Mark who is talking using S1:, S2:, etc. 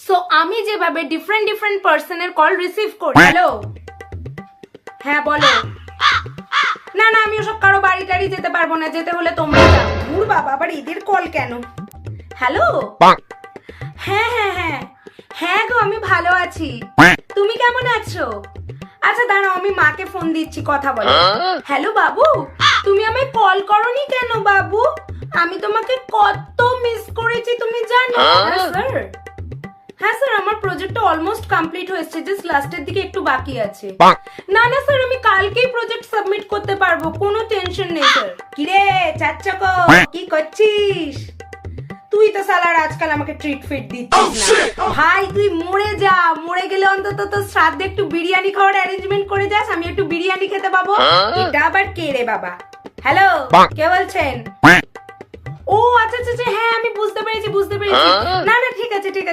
S1: So আমি যেভাবে different different পার্সনের কল রিসিভ করি। হ্যালো, হ্যাঁ বলো। না না, আমি ওসব কারো বাড়ি টাড়ি যেতে পারবো না, যেতে হলে তোমরা যাও। দূর বাবা, আবার এদের কল কেন? হ্যালো, হ্যাঁ হ্যাঁ হ্যাঁ হ্যাঁ গো, আমি ভালো আছি। তুমি কেমন আছো? আচ্ছা দাঁড়াও, আমি মাকে ফোন দিচ্ছি, কথা বলো। হ্যালো বাবু, তুমি আমায় কল করনি কেন বাবু? আমি তোমাকে কত মিস করেছি তুমি জানো। হ্যাঁ স্যার, আমার প্রজেক্টটা অলমোস্ট কমপ্লিট হয়েছে, জাস্ট লাস্টের দিকে একটু বাকি আছে। না না স্যার, আমি কালকেই প্রজেক্ট সাবমিট করতে পারবো, কোনো টেনশন নেই স্যার। কিরে চাচ্চকো, কি করছিস? তুই তো সালার আজকাল আমাকে ট্রিট ফিট দিচ্ছিস না ভাই। তুই মরে যা, মরে গেলে অন্তত তোর শ্রাদ্ধে একটু বিরিয়ানি খাওয়ার অ্যারেঞ্জমেন্ট করে যাস, আমি একটু বিরিয়ানি খেতে পাবো। এটা আবার কে রে বাবা? হ্যালো, কে বলছেন? ও আচ্ছা আচ্ছা, হ্যাঁ আমি বুঝতে পেরেছি। না না, ঠিক আছে ঠিক আছে।